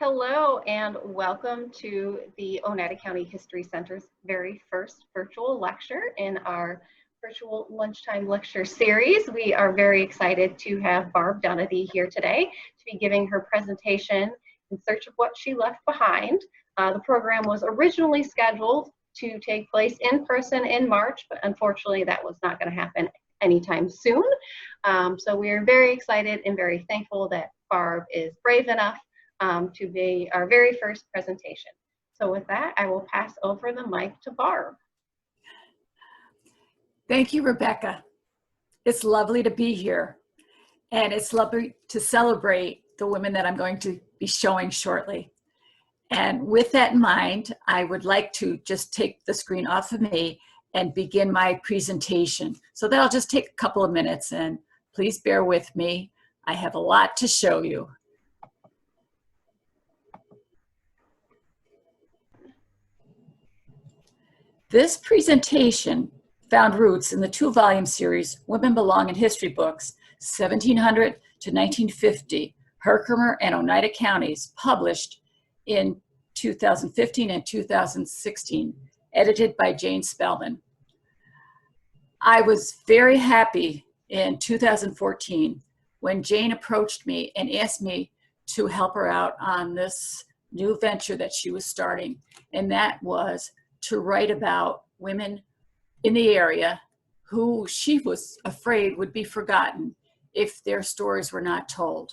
Hello and welcome to the Oneida County History Center's very first virtual lecture in our virtual lunchtime lecture series. We are very excited to have Barb Dunadee here today to be giving her presentation in search of what she left behind. The program was originally scheduled to take place in person in March, but unfortunately that was not going to happen anytime soon. So we are very excited and very thankful that Barb is brave enough to be our very first presentation. So with that, I will pass over the mic to Barb. Thank you, Rebecca. It's lovely to be here, and it's lovely to celebrate the women that I'm going to be showing shortly. And with that in mind, I would like to just take the screen off of me and begin my presentation. So that'll just take a couple of minutes, and please bear with me. I have a lot to show you. This presentation found roots in the two-volume series, Women Belong in History Books, 1700 to 1950, Herkimer and Oneida Counties, published in 2015 and 2016, edited by Jane Spellman. I was very happy in 2014 when Jane approached me and asked me to help her out on this new venture that she was starting, and that was to write about women in the area who she was afraid would be forgotten if their stories were not told.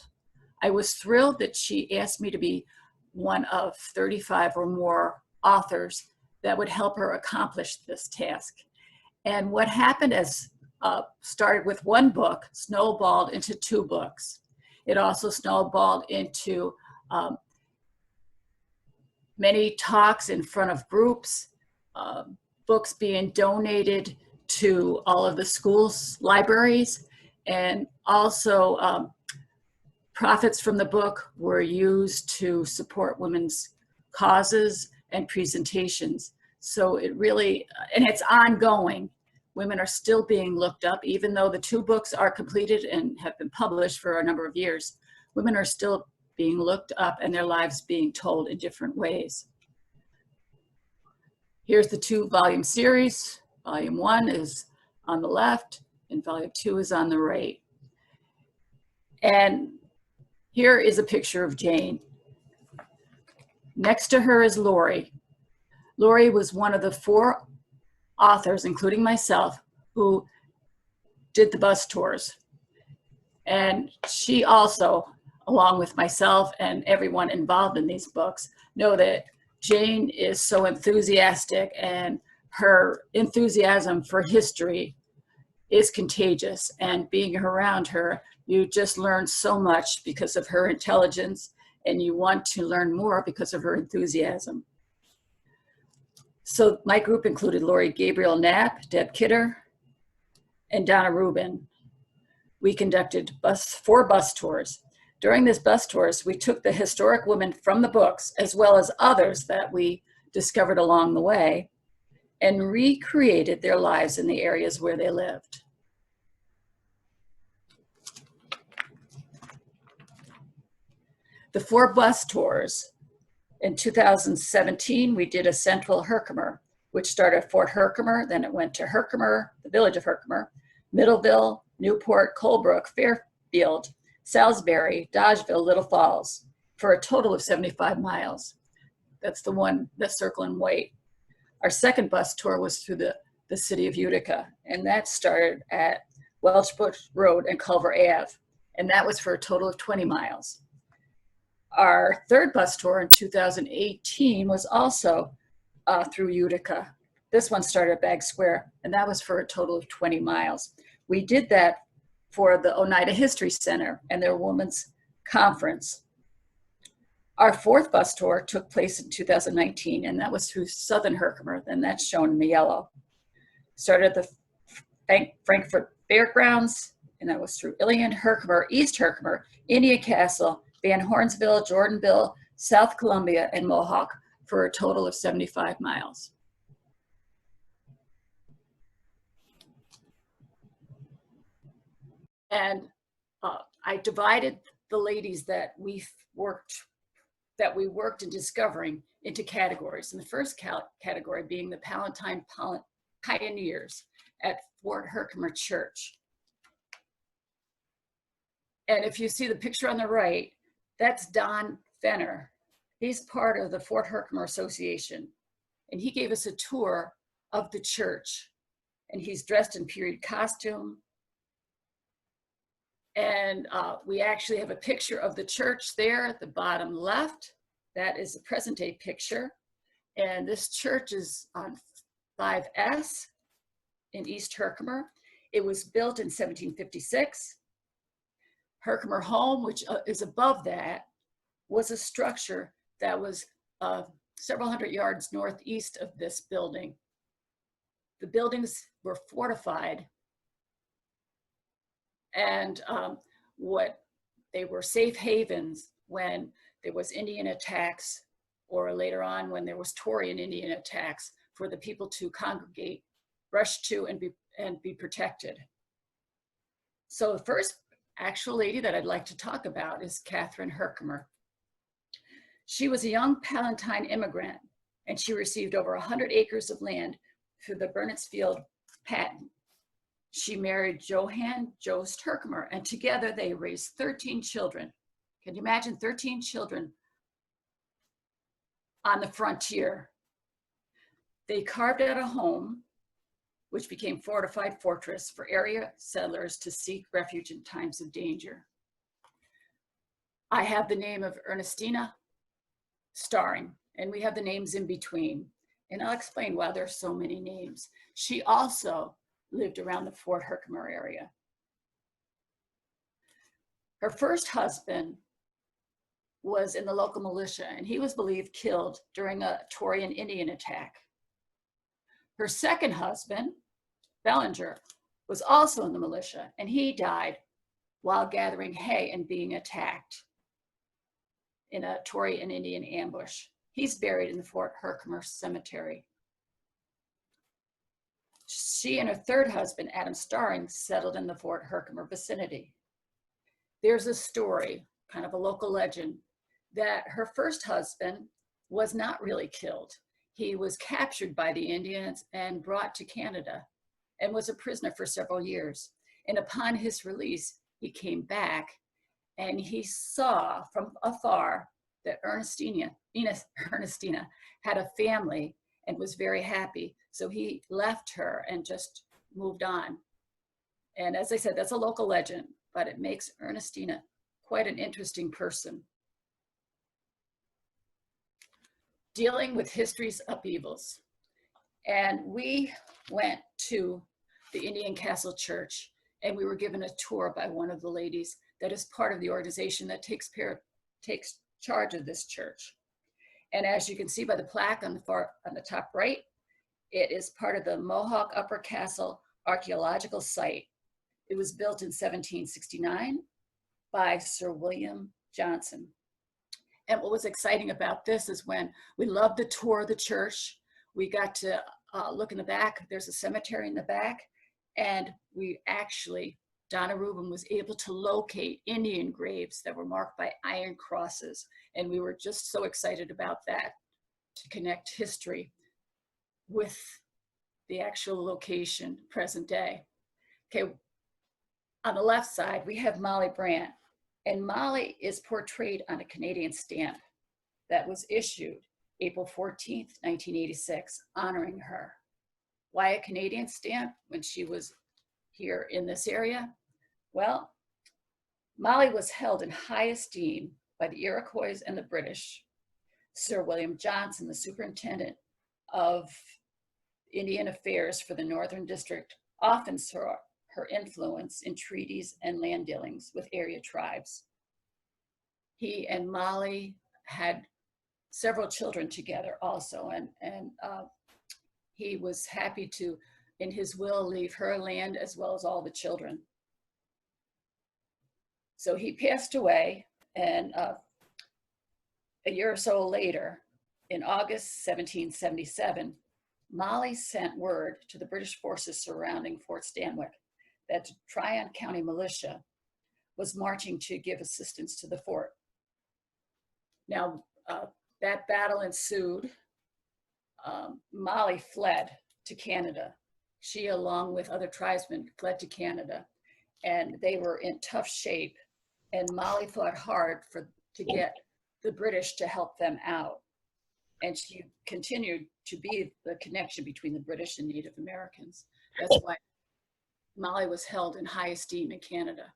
I was thrilled that she asked me to be one of 35 or more authors that would help her accomplish this task. And what happened as started with one book, snowballed into two books. It also snowballed into many talks in front of groups, books being donated to all of the schools' libraries, and also profits from the book were used to support women's causes and presentations. So it really, and it's ongoing. Women are still being looked up, even though the two books are completed and have been published for a number of years. Women are still being looked up and their lives being told in different ways. Here's the two-volume series. Volume 1 is on the left and Volume 2 is on the right. And here is a picture of Jane. Next to her is Lori. Lori was one of the 4 authors, including myself, who did the bus tours. And she also, along with myself and everyone involved in these books, know that Jane is so enthusiastic, and her enthusiasm for history is contagious. And being around her, you just learn so much because of her intelligence, and you want to learn more because of her enthusiasm. So my group included Lori Gabriel Knapp, Deb Kidder, and Donna Rubin. We conducted 4 bus tours. During these bus tours, we took the historic women from the books, as well as others that we discovered along the way, and recreated their lives in the areas where they lived. The 4 bus tours, in 2017, we did a central Herkimer, which started at Fort Herkimer, then it went to Herkimer, the village of Herkimer, Middleville, Newport, Colebrook, Fairfield, Salisbury, Dodgeville, Little Falls, for a total of 75 miles. That's the one that's circle in white. Our second bus tour was through the city of Utica, and that started at Welchbush Road and Culver Ave, and that was for a total of 20 miles. Our third bus tour in 2018 was also through Utica. This one started at Bag Square, and that was for a total of 20 miles. We did that for the Oneida History Center and their Women's Conference. Our fourth bus tour took place in 2019, and that was through Southern Herkimer, and that's shown in the yellow. Started at the Frankfort Fairgrounds, and that was through Ilion, Herkimer, East Herkimer, Indian Castle, Van Hornsville, Jordanville, South Columbia, and Mohawk, for a total of 75 miles. And I divided the ladies that we worked that we worked in discovering into categories. And the first category being the Valentines Pioneers at Fort Herkimer Church. And if you see the picture on the right, that's Don Fenner. He's part of the Fort Herkimer Association. And he gave us a tour of the church. And he's dressed in period costume. And we actually have a picture of the church there at the bottom left. That is a present day picture. And this church is on 5S in East Herkimer. It was built in 1756. Herkimer Home, which is above that, was a structure that was several hundred yards northeast of this building. The buildings were fortified, and they were safe havens when there was Indian attacks, or later on when there was Tory and Indian attacks, for the people to congregate, rush to, and be protected. So the first actual lady that I'd like to talk about is Catherine Herkimer. She was a young Palatine immigrant, and she received over 100 acres of land through the Burnetsfield patent. She married Johann Jost Herkimer, and together they raised 13 children. Can you imagine 13 children on the frontier? They carved out a home, which became fortified fortress for area settlers to seek refuge in times of danger. I have the name of Ernestina Starring, and we have the names in between. And I'll explain why there's so many names. She also lived around the Fort Herkimer area. Her first husband was in the local militia, and he was believed killed during a Tory and Indian attack. Her second husband, Bellinger, was also in the militia, and he died while gathering hay and being attacked in a Tory and Indian ambush. He's buried in the Fort Herkimer Cemetery. She and her third husband, Adam Starring, settled in the Fort Herkimer vicinity. There's a story, kind of a local legend, that her first husband was not really killed. He was captured by the Indians and brought to Canada and was a prisoner for several years. And upon his release, he came back and he saw from afar that Ernestina had a family and was very happy. So he left her and just moved on. And as I said, that's a local legend, but it makes Ernestina quite an interesting person. Dealing with history's upheavals. And we went to the Indian Castle Church, and we were given a tour by one of the ladies that is part of the organization that takes charge of this church. And as you can see by the plaque on the top right, it is part of the Mohawk Upper Castle Archaeological Site. It was built in 1769 by Sir William Johnson. And what was exciting about this is when we loved the tour of the church, we got to look in the back. There's a cemetery in the back, and we actually, Donna Rubin was able to locate Indian graves that were marked by iron crosses. And we were just so excited about that, to connect history with the actual location, present day. Okay, on the left side, we have Molly Brandt. And Molly is portrayed on a Canadian stamp that was issued April 14th, 1986, honoring her. Why a Canadian stamp when she was here in this area? Well, Molly was held in high esteem by the Iroquois and the British. Sir William Johnson, the superintendent of Indian affairs for the Northern District, often saw her influence in treaties and land dealings with area tribes. He and Molly had several children together also, and he was happy to, in his will, leave her land as well as all the children. So he passed away, and a year or so later, in August 1777, Molly sent word to the British forces surrounding Fort Stanwix that Tryon County militia was marching to give assistance to the fort. Now, that battle ensued. Molly fled to Canada. She, along with other tribesmen, fled to Canada, and they were in tough shape. And Molly fought hard to get the British to help them out. And she continued to be the connection between the British and Native Americans. That's why Molly was held in high esteem in Canada.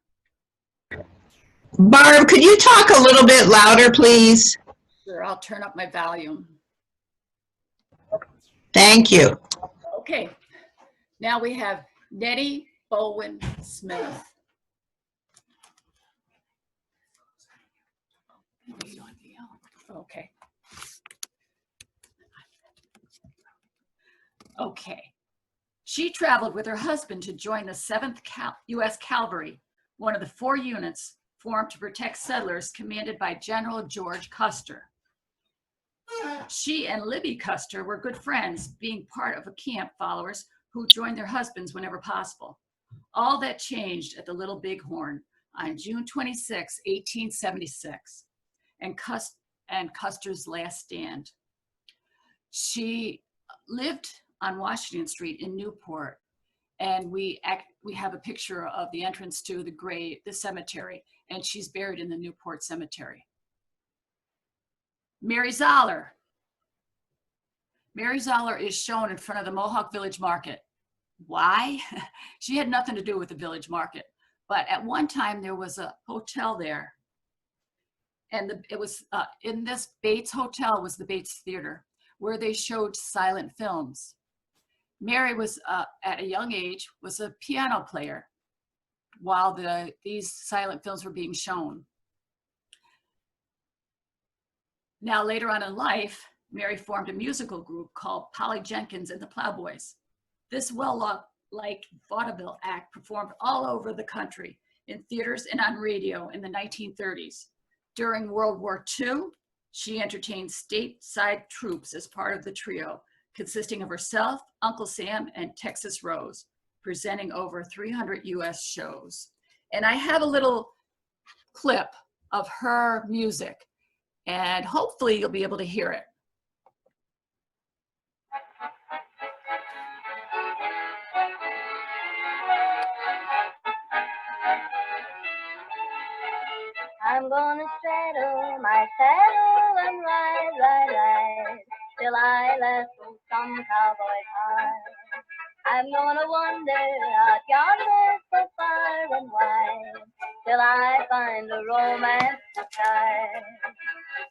Barb, could you talk a little bit louder, please? Sure, I'll turn up my volume. Thank you. Okay, now we have Nettie Smith. Okay. Okay. She traveled with her husband to join the 7th U.S. Cavalry, one of the 4 units formed to protect settlers commanded by General George Custer. She and Libby Custer were good friends, being part of a camp followers who joined their husbands whenever possible. All that changed at the Little Bighorn on June 26, 1876, and Custer's last stand. She lived on Washington Street in Newport, and we have a picture of the entrance to the cemetery, and she's buried in the Newport Cemetery. Mary Zoller. Mary Zoller is shown in front of the Mohawk Village Market. Why? She had nothing to do with the village market, but at one time there was a hotel there, and it was in this Bates Hotel was the Bates Theater, where they showed silent films. Mary was at a young age was a piano player while these silent films were being shown. Now later on in life, Mary formed a musical group called Polly Jenkins and the Plowboys. This well-liked vaudeville act performed all over the country in theaters and on radio in the 1930s. During World War II, she entertained stateside troops as part of the trio, consisting of herself, Uncle Sam, and Texas Rose, presenting over 300 US shows. And I have a little clip of her music, and hopefully you'll be able to hear it. I'm gonna straddle my saddle and ride till I let loose some cowboy heart. I'm gonna wander out yonder so far and wide till I find a romance to tie.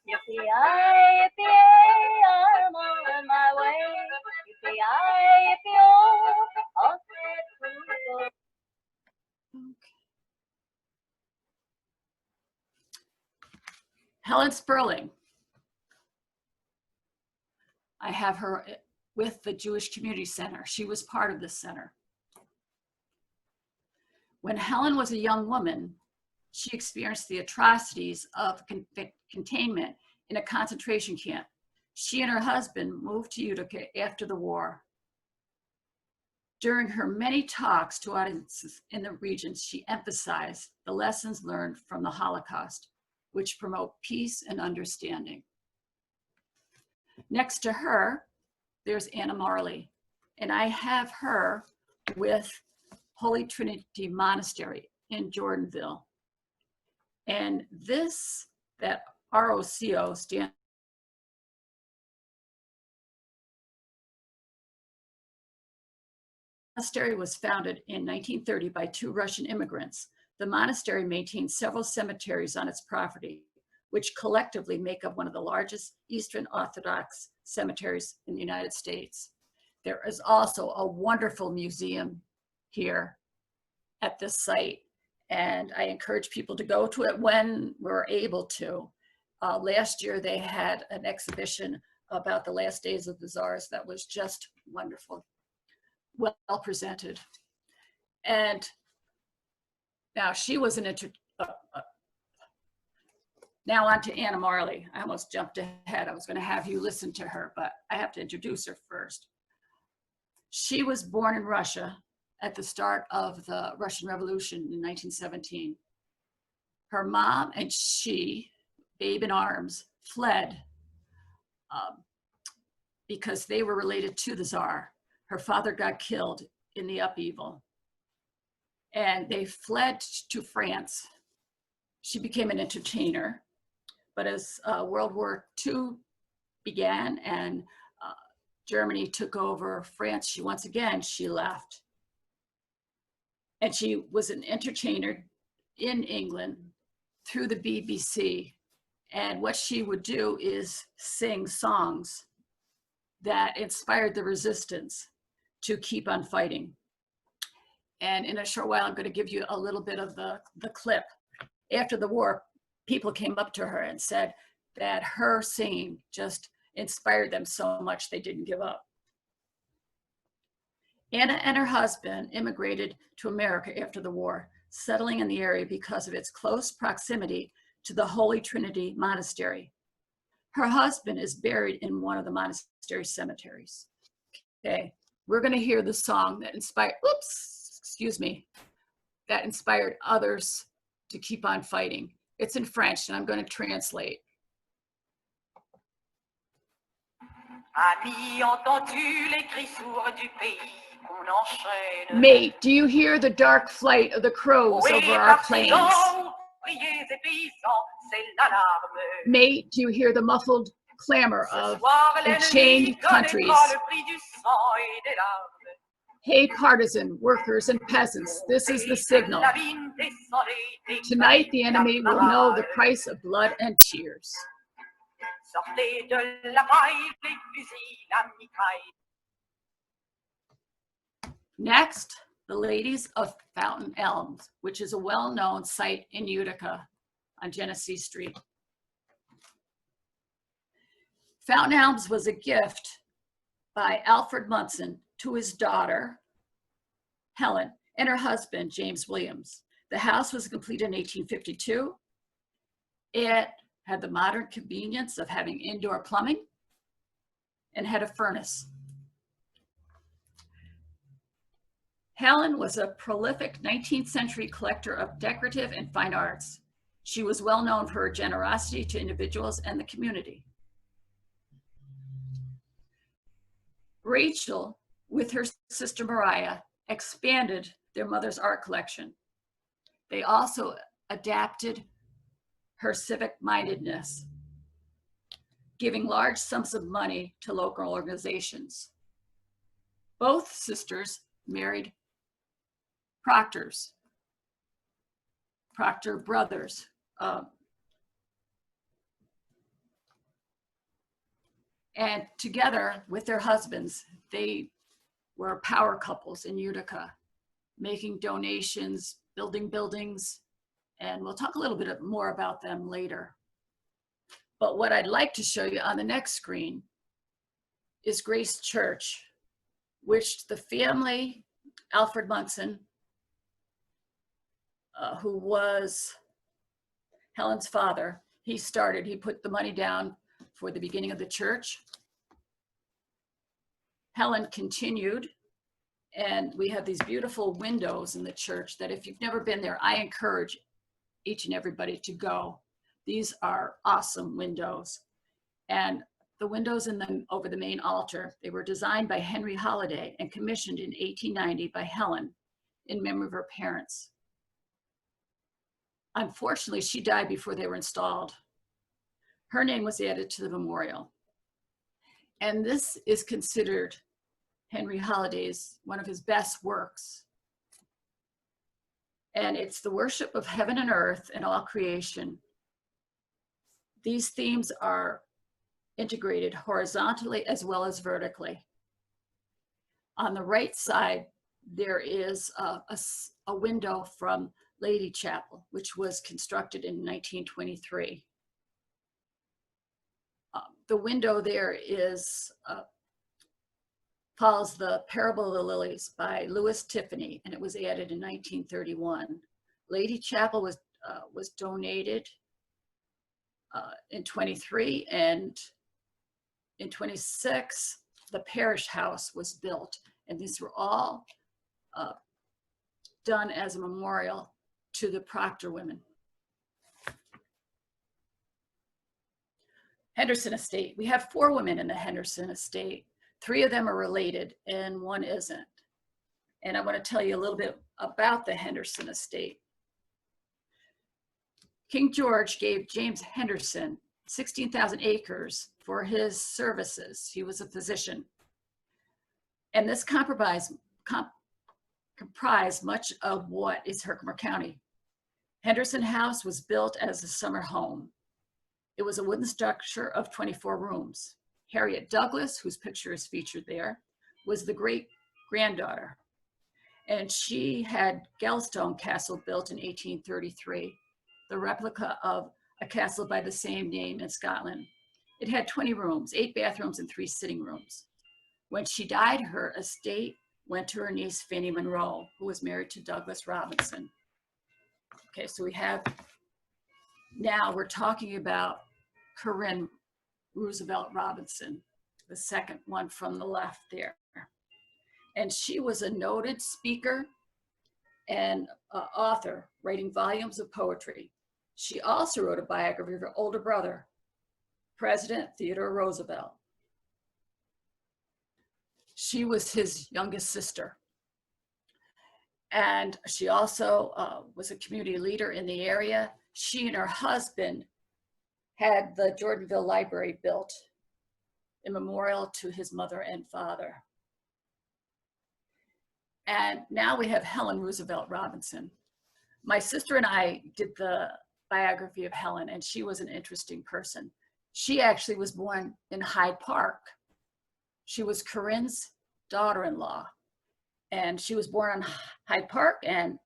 Yippee-yi, yippee-yay, I'm on my way. Yippee-yi, yippee-oh, all set to go. Helen Sperling. I have her with the Jewish Community Center. She was part of this center. When Helen was a young woman, she experienced the atrocities of containment in a concentration camp. She and her husband moved to Utica after the war. During her many talks to audiences in the region, she emphasized the lessons learned from the Holocaust, which promote peace and understanding. Next to her, there's Anna Marley, and I have her with Holy Trinity Monastery in Jordanville. And that ROCO stands The monastery was founded in 1930 by 2 Russian immigrants. The monastery maintains several cemeteries on its property, which collectively make up one of the largest Eastern Orthodox cemeteries in the United States. There is also a wonderful museum here at this site, and I encourage people to go to it when we're able to. Last year they had an exhibition about the last days of the Tsars that was just wonderful, well presented. And now she was now on to Anna Marley. I almost jumped ahead. I was going to have you listen to her, but I have to introduce her first. She was born in Russia at the start of the Russian Revolution in 1917. Her mom and she, babe in arms, fled because they were related to the Tsar. Her father got killed in the upheaval, and they fled to France. She became an entertainer, but as World War II began and Germany took over France, once again, she left. And she was an entertainer in England through the BBC. And what she would do is sing songs that inspired the resistance to keep on fighting. And in a short while, I'm going to give you a little bit of the clip. After the war, people came up to her and said that her singing just inspired them so much they didn't give up. Anna and her husband immigrated to America after the war, settling in the area because of its close proximity to the Holy Trinity Monastery. Her husband is buried in one of the monastery cemeteries. Okay, we're going to hear the song that inspired, that inspired others to keep on fighting. It's in French, and I'm going to translate. Mate, do you hear the dark flight of the crows over our plains? Mate, do you hear the muffled clamor of enchained countries? Hey, partisan, workers, and peasants, this is the signal. Tonight, the enemy will know the price of blood and tears. Next, the Ladies of Fountain Elms, which is a well-known site in Utica on Genesee Street. Fountain Elms was a gift by Alfred Munson to his daughter, Helen, and her husband, James Williams. The house was completed in 1852. It had the modern convenience of having indoor plumbing and had a furnace. Helen was a prolific 19th century collector of decorative and fine arts. She was well known for her generosity to individuals and the community. Rachel, with her sister Mariah, expanded their mother's art collection. They also adapted her civic-mindedness, giving large sums of money to local organizations. Both sisters married Proctors, Proctor brothers. And together with their husbands, they were power couples in Utica, making donations, building buildings, and we'll talk a little bit more about them later. But what I'd like to show you on the next screen is Grace Church, which the family, Alfred Munson, who was Helen's father, he put the money down for the beginning of the church. Helen continued, and we have these beautiful windows in the church that if you've never been there, I encourage each and everybody to go. These are awesome windows. And the windows over the main altar, they were designed by Henry Holiday and commissioned in 1890 by Helen in memory of her parents. Unfortunately, she died before they were installed. Her name was added to the memorial. And this is considered Henry Holiday's, one of his best works. And it's the worship of heaven and earth and all creation. These themes are integrated horizontally as well as vertically. On the right side, there is a window from Lady Chapel, which was constructed in 1923. The window there follows the Parable of the Lilies by Louis Tiffany, and it was added in 1931. Lady Chapel was donated in 23, and in 26, the parish house was built, and these were all done as a memorial to the Proctor women. Henderson estate. We have 4 women in the Henderson estate. 3 of them are related and 1 isn't. And I want to tell you a little bit about the Henderson estate. King George gave James Henderson 16,000 acres for his services. He was a physician. And this comprised much of what is Herkimer County. Henderson House was built as a summer home. It was a wooden structure of 24 rooms. Harriet Douglas, whose picture is featured there, was the great-granddaughter. And she had Gelstone Castle built in 1833, the replica of a castle by the same name in Scotland. It had 20 rooms, 8 bathrooms, and 3 sitting rooms. When she died, her estate went to her niece, Fanny Monroe, who was married to Douglas Robinson. Okay, so now we're talking about Corinne Roosevelt Robinson, the second one from the left there. And she was a noted speaker and author, writing volumes of poetry. She also wrote a biography of her older brother, President Theodore Roosevelt. She was his youngest sister. And she also was a community leader in the area. She and her husband had the Jordanville Library built in memorial to his mother and father. And now we have Helen Roosevelt Robinson. My sister and I did the biography of Helen, and she was an interesting person. She actually was born in Hyde Park. She was Corinne's daughter-in-law, and she was born on Hyde Park, and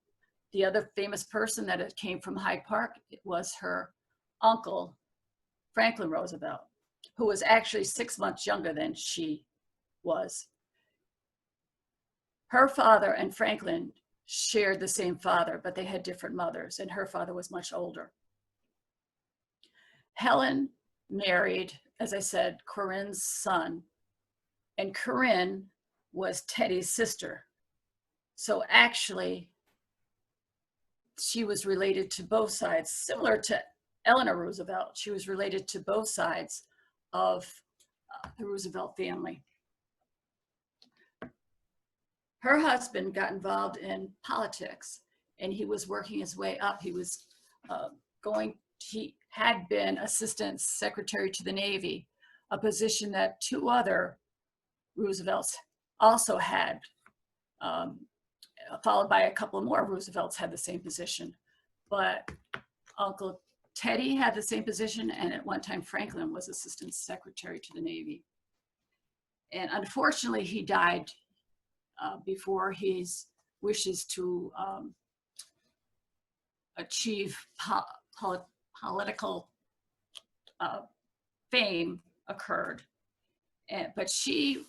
the other famous person that came from Hyde Park was her uncle, Franklin Roosevelt, who was actually 6 months younger than she was. Her father and Franklin shared the same father, but they had different mothers, and her father was much older. Helen married, as I said, Corinne's son, and Corinne was Teddy's sister. So actually, she was related to both sides, similar to Eleanor Roosevelt. She was related to both sides of the Roosevelt family. Her husband got involved in politics, and he was working his way up. He was he had been Assistant Secretary to the Navy, a position that 2 other Roosevelts also had, followed by a couple more Roosevelts had the same position. But Uncle Teddy had the same position, and at one time Franklin was Assistant Secretary to the Navy. And unfortunately, he died before his wishes to achieve political fame occurred. But she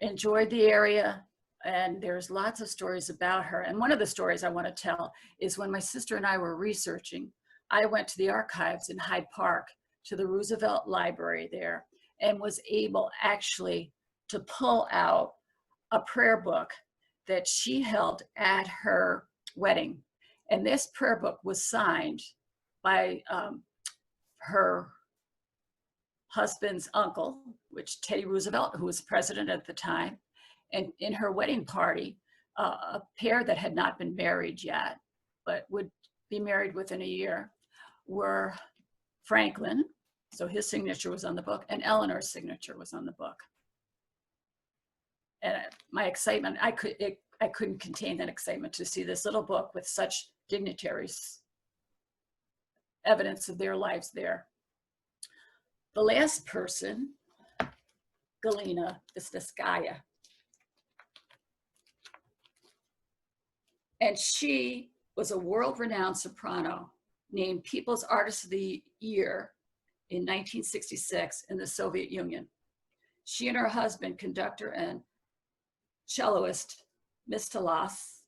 enjoyed the area, and there's lots of stories about her. And one of the stories I want to tell is when my sister and I were researching, I went to the archives in Hyde Park, to the Roosevelt Library there, and was able actually to pull out a prayer book that she held at her wedding. And this prayer book was signed by her husband's uncle, which Teddy Roosevelt, who was president at the time. And in her wedding party, a pair that had not been married yet, but would be married within a year, were Franklin, so his signature was on the book, and Eleanor's signature was on the book. And my excitement, I couldn't contain that excitement to see this little book with such dignitaries, evidence of their lives there. The last person, Galena Visneskaya. And she was a world-renowned soprano named People's Artist of the Year in 1966 in the Soviet Union. She and her husband, conductor and celloist Mistilas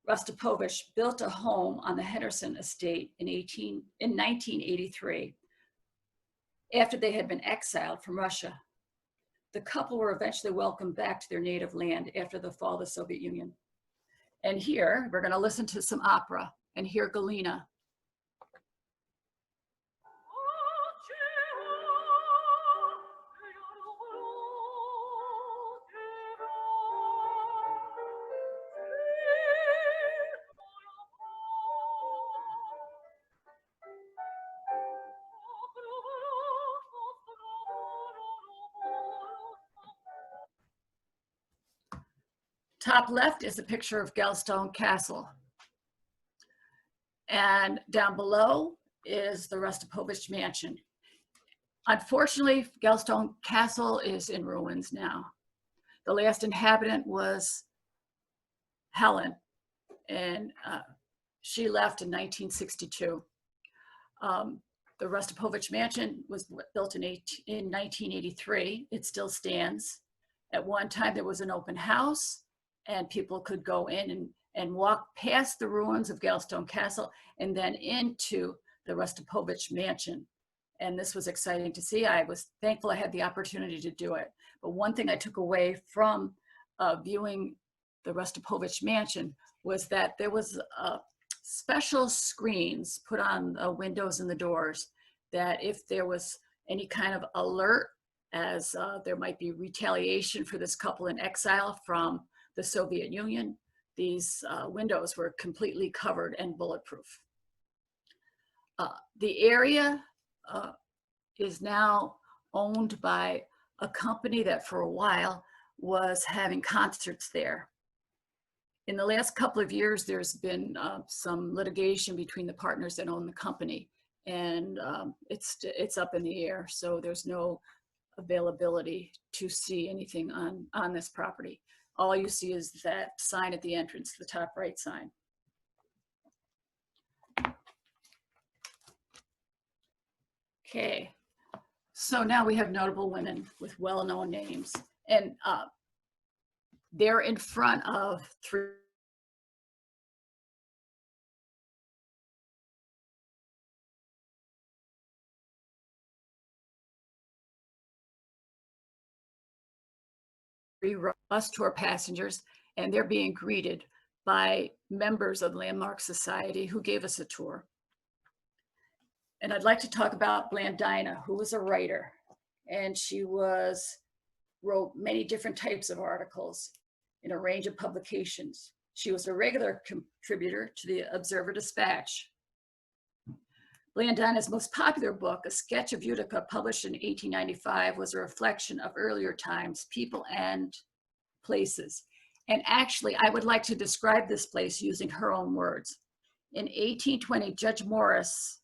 Rostropovich, built a home on the Henderson estate in 1983 after they had been exiled from Russia. The couple were eventually welcomed back to their native land after the fall of the Soviet Union. And here, we're going to listen to some opera and hear Galena. Top left is a picture of Galstone Castle. And down below is the Rostropovich Mansion. Unfortunately, Galstone Castle is in ruins now. The last inhabitant was Helen, and she left in 1962. The Rostropovich Mansion was built in 1983. It still stands. At one time, there was an open house, and people could go in and walk past the ruins of Galstone Castle and then into the Rostropovich Mansion. And this was exciting to see. I was thankful I had the opportunity to do it. But one thing I took away from viewing the Rostropovich Mansion was that there was special screens put on the windows and the doors that if there was any kind of alert, as there might be retaliation for this couple in exile from the Soviet Union, these windows were completely covered and bulletproof. The area is now owned by a company that for a while was having concerts there. In the last couple of years, there's been some litigation between the partners that own the company, and it's up in the air, so there's no availability to see anything on this property. All you see is that sign at the entrance, the top right sign. Okay, so now we have notable women with well-known names, and they're in front of three bus tour passengers, and they're being greeted by members of the Landmark Society who gave us a tour. And I'd like to talk about Blandina, who was a writer, and she wrote many different types of articles in a range of publications. She was a regular contributor to the Observer Dispatch. Blandina's most popular book, A Sketch of Utica, published in 1895, was a reflection of earlier times, people and places. And actually, I would like to describe this place using her own words. In 1820, Judge Morris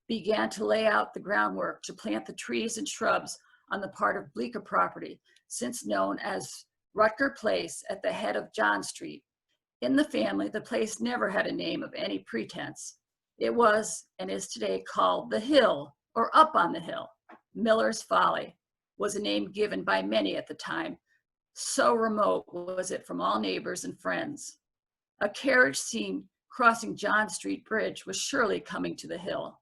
began to lay out the groundwork to plant the trees and shrubs on the part of Bleecker property, since known as Rutger Place at the head of John Street. In the family, the place never had a name of any pretense. It was, and is today, called The Hill, or Up on the Hill. Miller's Folly was a name given by many at the time. So remote was it from all neighbors and friends. A carriage seen crossing John Street Bridge was surely coming to the hill,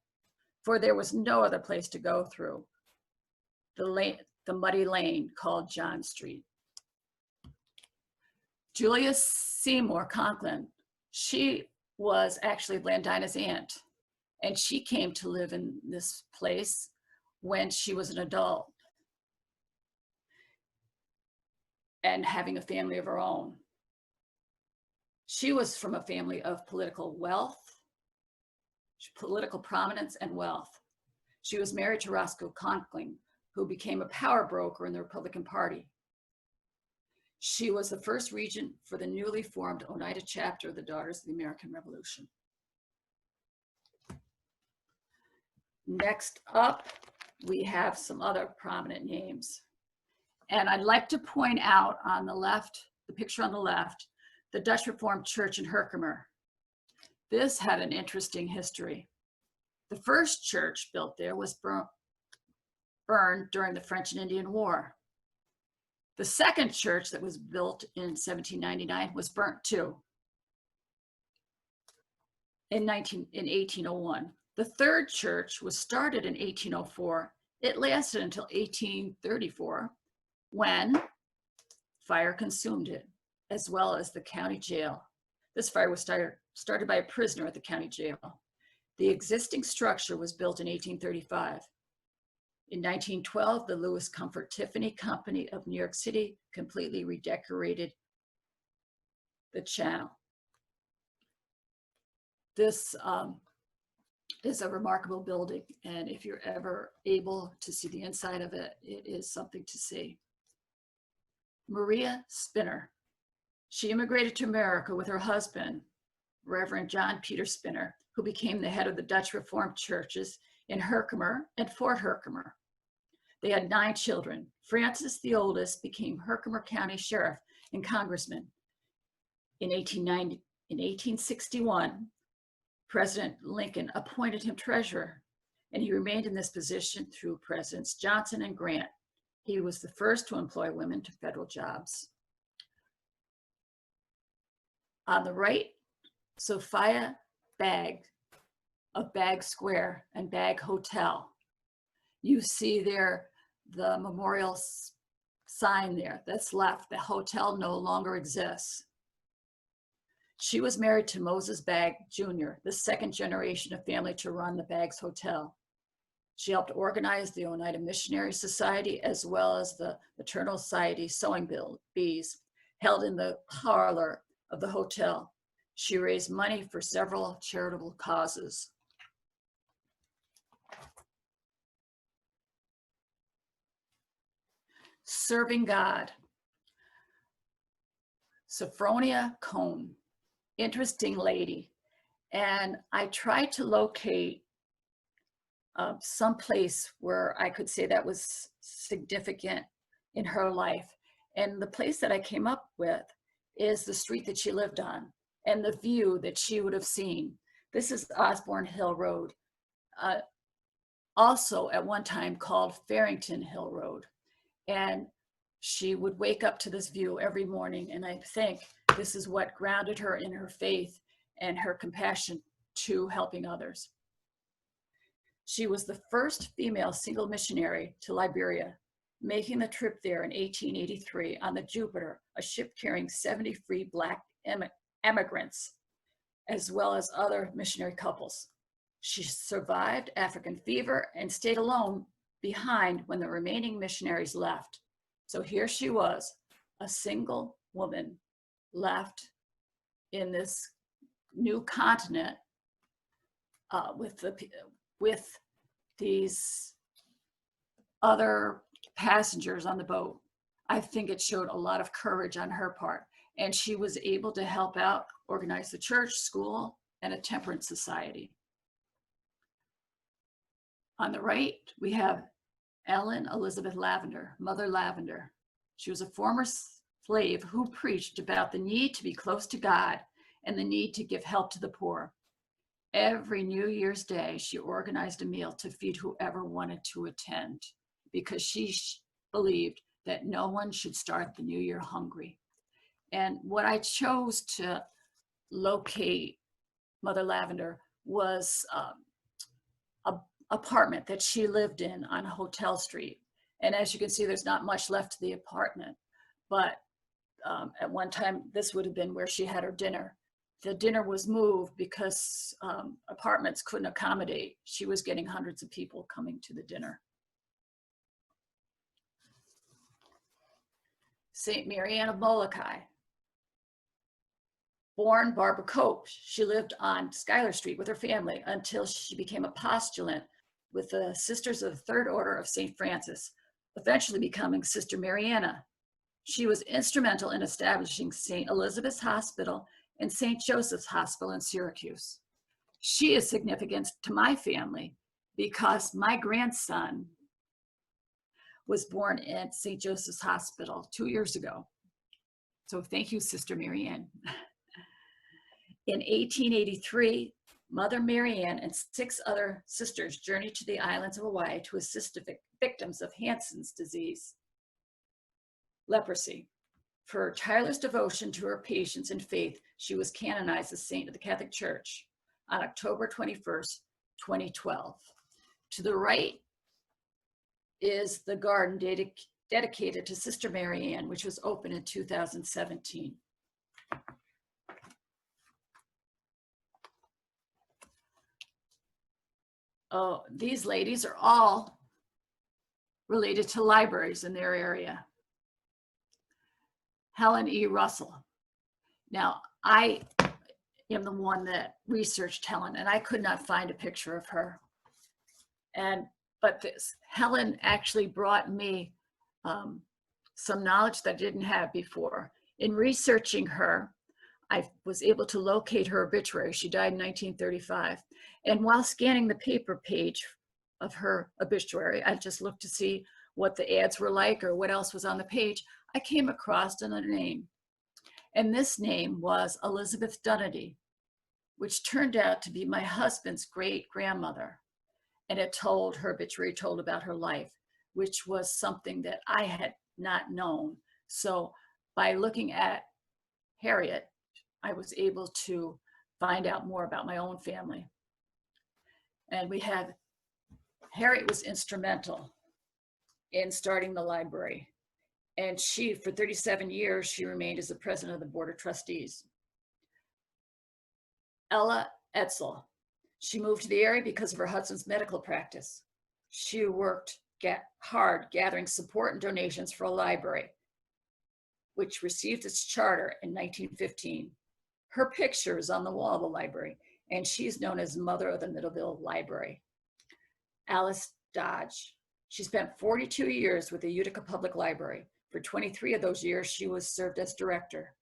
for there was no other place to go through the muddy lane called John Street. Julia Seymour Conklin, she was actually Blandina's aunt, and she came to live in this place when she was an adult and having a family of her own. She was from a family of political prominence and wealth. She was married to Roscoe Conkling, who became a power broker in the Republican Party. She was the first regent for the newly formed Oneida chapter of the Daughters of the American Revolution. Next up, we have some other prominent names. And I'd like to point out on the left, the picture on the left, the Dutch Reformed Church in Herkimer. This had an interesting history. The first church built there was burned during the French and Indian War. The second church that was built in 1799 was burnt too in 1801. The third church was started in 1804. It lasted until 1834 when fire consumed it, as well as the county jail. This fire was started by a prisoner at the county jail. The existing structure was built in 1835. In 1912, the Lewis Comfort Tiffany Company of New York City completely redecorated the channel. This is a remarkable building, and if you're ever able to see the inside of it, it is something to see. Maria Spinner. She immigrated to America with her husband, Reverend John Peter Spinner, who became the head of the Dutch Reformed churches in Herkimer and Fort Herkimer. They had 9 children. Francis, the oldest, became Herkimer County Sheriff and Congressman. In 1861, President Lincoln appointed him treasurer, and he remained in this position through Presidents Johnson and Grant. He was the first to employ women to federal jobs. On the right, Sophia Bagg of Bagg Square and Bagg Hotel. You see there the memorial sign there that's left. The hotel no longer exists. She was married to Moses Bagg Jr., the second generation of family to run the Baggs Hotel. She helped organize the Oneida Missionary Society as well as the Maternal Society sewing bees held in the parlor of the hotel. She raised money for several charitable causes. Serving God. Sophronia Cone, interesting lady. And I tried to locate some place where I could say that was significant in her life. And the place that I came up with is the street that she lived on and the view that she would have seen. This is Osborne Hill Road, also at one time called Farrington Hill Road. And she would wake up to this view every morning. And I think this is what grounded her in her faith and her compassion to helping others. She was the first female single missionary to Liberia, making the trip there in 1883 on the Jupiter, a ship carrying 70 free Black emigrants, as well as other missionary couples. She survived African fever and stayed alone behind when the remaining missionaries left. So here she was, a single woman left in this new continent with these other passengers on the boat. I think it showed a lot of courage on her part. And she was able to help out, organize the church, school, and a temperance society. On the right, we have Ellen Elizabeth Lavender, Mother Lavender. She was a former slave who preached about the need to be close to God and the need to give help to the poor. Every New Year's Day, she organized a meal to feed whoever wanted to attend because she believed that no one should start the new year hungry. And what I chose to locate Mother Lavender was an apartment that she lived in on Hotel Street. And as you can see, there's not much left to the apartment, but at one time, this would have been where she had her dinner. The dinner was moved because apartments couldn't accommodate. She was getting hundreds of people coming to the dinner. St. Marianna Molokai. Born Barbara Cope, she lived on Schuyler Street with her family until she became a postulant with the Sisters of the Third Order of St. Francis, eventually becoming Sister Marianna. She was instrumental in establishing St. Elizabeth's Hospital and St. Joseph's Hospital in Syracuse. She is significant to my family because my grandson was born at St. Joseph's Hospital 2 years ago. So thank you, Sister Marianne. In 1883, Mother Marianne and 6 other sisters journeyed to the islands of Hawaii to assist the victims of Hansen's disease, leprosy. For her tireless devotion to her patients and faith, she was canonized as saint of the Catholic Church on October 21st, 2012. To the right is the garden dedicated to Sister Marianne, which was opened in 2017. Oh, these ladies are all related to libraries in their area. Helen E Russell. Now, I am the one that researched Helen, and I could not find a picture of her. But Helen actually brought me some knowledge that I didn't have before. In researching her, I was able to locate her obituary. She died in 1935. And while scanning the paper page of her obituary, I just looked to see what the ads were like or what else was on the page. I came across another name. And this name was Elizabeth Dunadee, which turned out to be my husband's great-grandmother. And her obituary told about her life, which was something that I had not known. So by looking at Harriet, I was able to find out more about my own family. And Harriet was instrumental in starting the library. And for 37 years, she remained as the president of the Board of Trustees. Ella Etzel, she moved to the area because of her husband's medical practice. She worked hard gathering support and donations for a library, which received its charter in 1915. Her picture is on the wall of the library, and she's known as Mother of the Middleville Library. Alice Dodge, she spent 42 years with the Utica Public Library. For 23 of those years, she was served as director.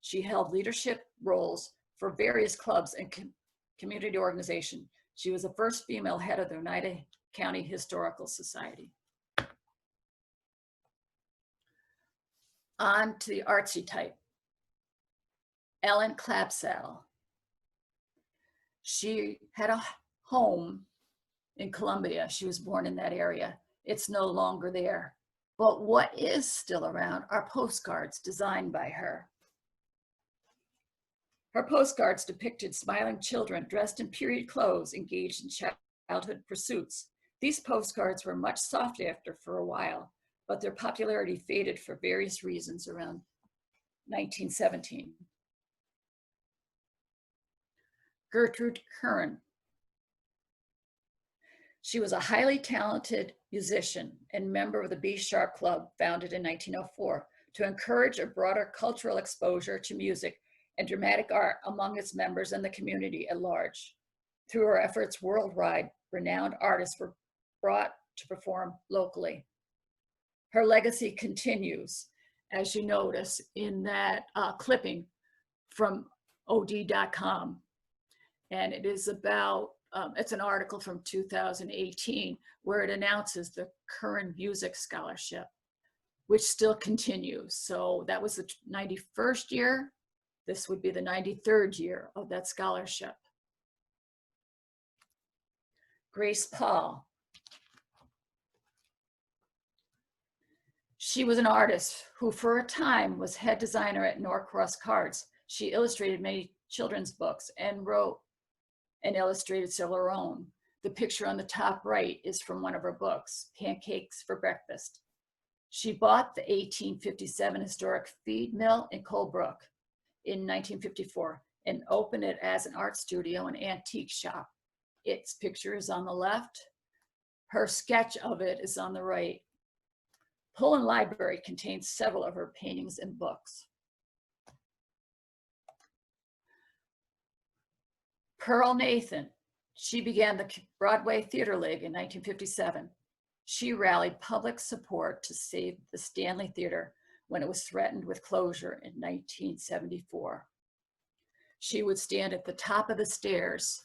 She held leadership roles for various clubs and community organizations. She was the first female head of the Oneida County Historical Society. On to the artsy type. Ellen Clapsaddle. She had a home in Columbia. She was born in that area. It's no longer there. But what is still around are postcards designed by her. Her postcards depicted smiling children dressed in period clothes engaged in childhood pursuits. These postcards were much sought after for a while, but their popularity faded for various reasons around 1917. Gertrude Curran. She was a highly talented musician and member of the B Sharp Club, founded in 1904, to encourage a broader cultural exposure to music and dramatic art among its members and the community at large. Through her efforts worldwide, renowned artists were brought to perform locally. Her legacy continues, as you notice in that clipping from od.com. And it is about, it's an article from 2018 where it announces the Curran Music Scholarship, which still continues. So that was the 91st year. This would be the 93rd year of that scholarship. Grace Paul. She was an artist who for a time was head designer at Norcross Cards. She illustrated many children's books and wrote and illustrated several of her own. The picture on the top right is from one of her books, Pancakes for Breakfast. She bought the 1857 historic feed mill in Colebrook in 1954 and opened it as an art studio and antique shop. Its picture is on the left. Her sketch of it is on the right. Pullen Library contains several of her paintings and books. Pearl Nathan, she began the Broadway Theater League in 1957. She rallied public support to save the Stanley Theater when it was threatened with closure in 1974. She would stand at the top of the stairs,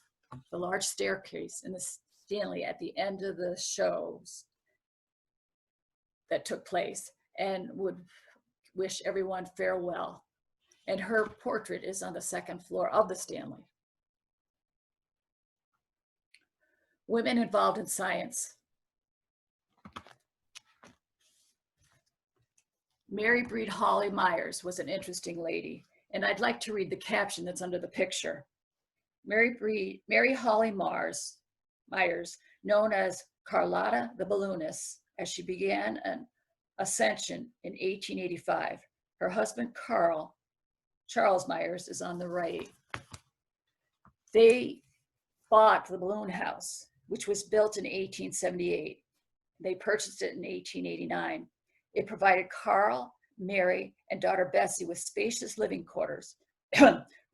the large staircase in the Stanley at the end of the shows that took place, and would wish everyone farewell. And her portrait is on the second floor of the Stanley. Women involved in science. Mary Breed Hawley Myers was an interesting lady, and I'd like to read the caption that's under the picture. Mary Hawley Myers, known as Carlotta the Balloonist, as she began an ascension in 1885. Her husband, Charles Myers, is on the right. They bought the balloon house, which was built in 1878. They purchased it in 1889. It provided Carl, Mary, and daughter Bessie with spacious living quarters,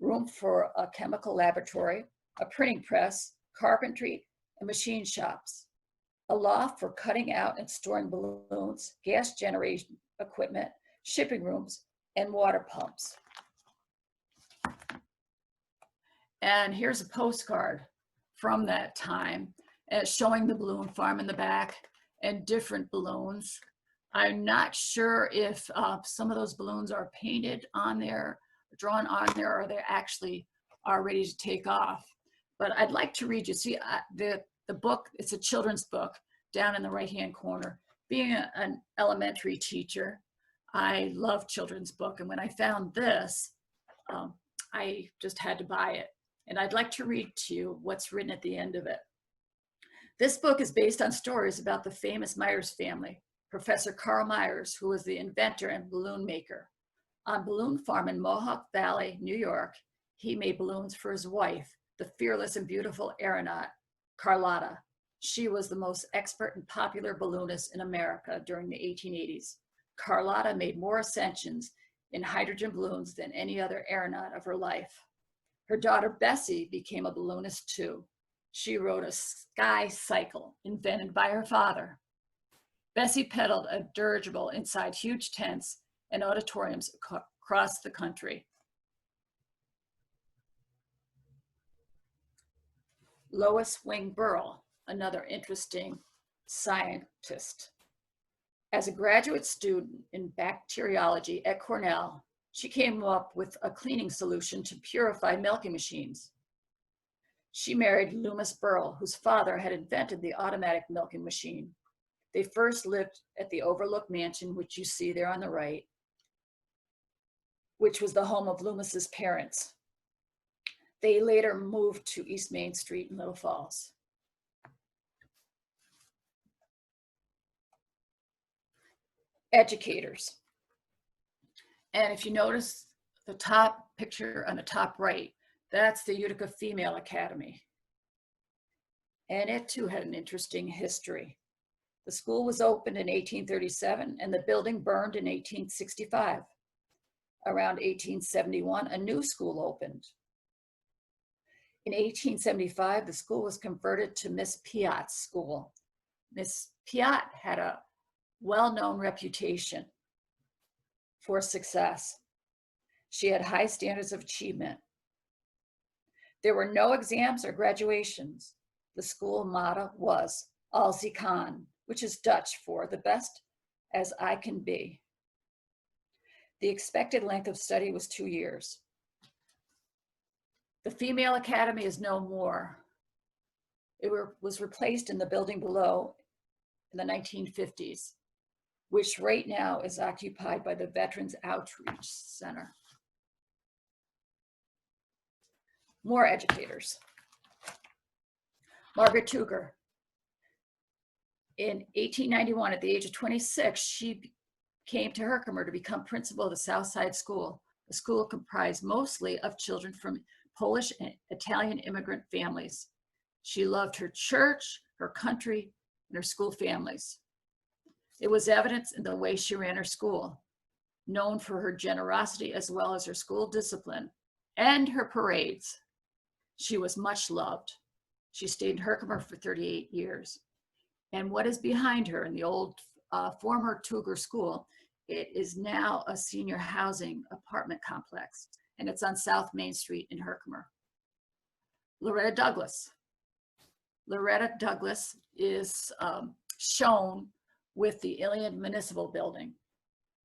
room for a chemical laboratory, a printing press, carpentry, and machine shops, a loft for cutting out and storing balloons, gas generation equipment, shipping rooms, and water pumps. And here's a postcard from that time showing the balloon farm in the back and different balloons. I'm not sure if some of those balloons are painted on there, drawn on there, or they actually are ready to take off. But I'd like to read you. See, the book, it's a children's book down in the right-hand corner. Being an elementary teacher, I love children's book. And when I found this, I just had to buy it. And I'd like to read to you what's written at the end of it. This book is based on stories about the famous Myers family, Professor Carl Myers, who was the inventor and balloon maker. On Balloon Farm in Mohawk Valley, New York, he made balloons for his wife, the fearless and beautiful aeronaut, Carlotta. She was the most expert and popular balloonist in America during the 1880s. Carlotta made more ascensions in hydrogen balloons than any other aeronaut of her life. Her daughter Bessie became a balloonist too. She rode a sky cycle invented by her father. Bessie pedaled a dirigible inside huge tents and auditoriums across the country. Lois Wing Burl, another interesting scientist. As a graduate student in bacteriology at Cornell, she came up with a cleaning solution to purify milking machines. She married Loomis Burl, whose father had invented the automatic milking machine. They first lived at the Overlook Mansion, which you see there on the right, which was the home of Loomis's parents. They later moved to East Main Street in Little Falls. Educators. And if you notice the top picture on the top right, that's the Utica Female Academy. And it too had an interesting history. The school was opened in 1837 and the building burned in 1865. Around 1871, a new school opened. In 1875, the school was converted to Miss Piatt's school. Miss Piatt had a well-known reputation for success. She had high standards of achievement. There were no exams or graduations. The school motto was Als ik kan, which is Dutch for the best as I can be. The expected length of study was 2 years. The Female Academy is no more. It was replaced in the building below in the 1950s, which right now is occupied by the Veterans Outreach Center. More educators. Margaret Tuger. In 1891, at the age of 26, she came to Herkimer to become principal of the Southside School. The school comprised mostly of children from Polish and Italian immigrant families. She loved her church, her country, and her school families. It was evident in the way she ran her school, known for her generosity as well as her school discipline and her parades. She was much loved. She stayed in Herkimer for 38 years. And what is behind her in the old former Tuger School, it is now a senior housing apartment complex, and it's on South Main Street in Herkimer. Loretta Douglas. Loretta Douglas is shown with the Ilion Municipal Building.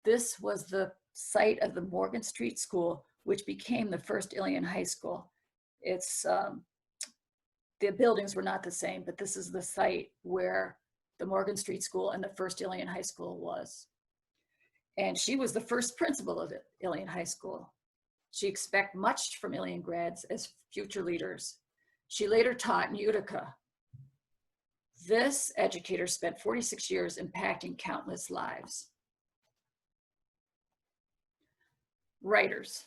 This was the site of the Morgan Street School, which became the first Ilion High School. It's the buildings were not the same, but this is the site where the Morgan Street School and the first Ilion High School was. And she was the first principal of Ilion High School. She expected much from Ilion grads as future leaders. She later taught in Utica. This educator spent 46 years impacting countless lives. Writers.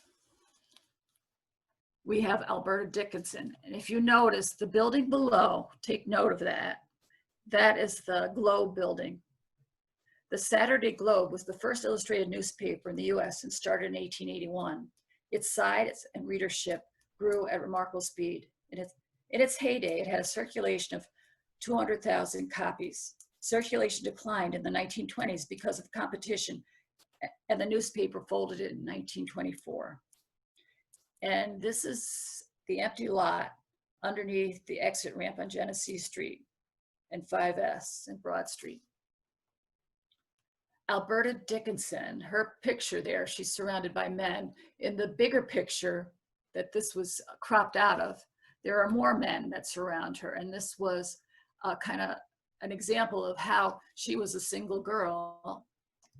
We have Alberta Dickinson. And if you notice the building below, take note of that. That is the Globe building. The Saturday Globe was the first illustrated newspaper in the US and started in 1881. Its size and readership grew at remarkable speed. In its heyday, it had a circulation of 200,000 copies. Circulation declined in the 1920s because of competition and the newspaper folded it in 1924. And this is the empty lot underneath the exit ramp on Genesee Street and 5S and Broad Street. Alberta Dickinson, her picture there, she's surrounded by men. In the bigger picture that this was cropped out of, there are more men that surround her. And this was kind of an example of how she was a single girl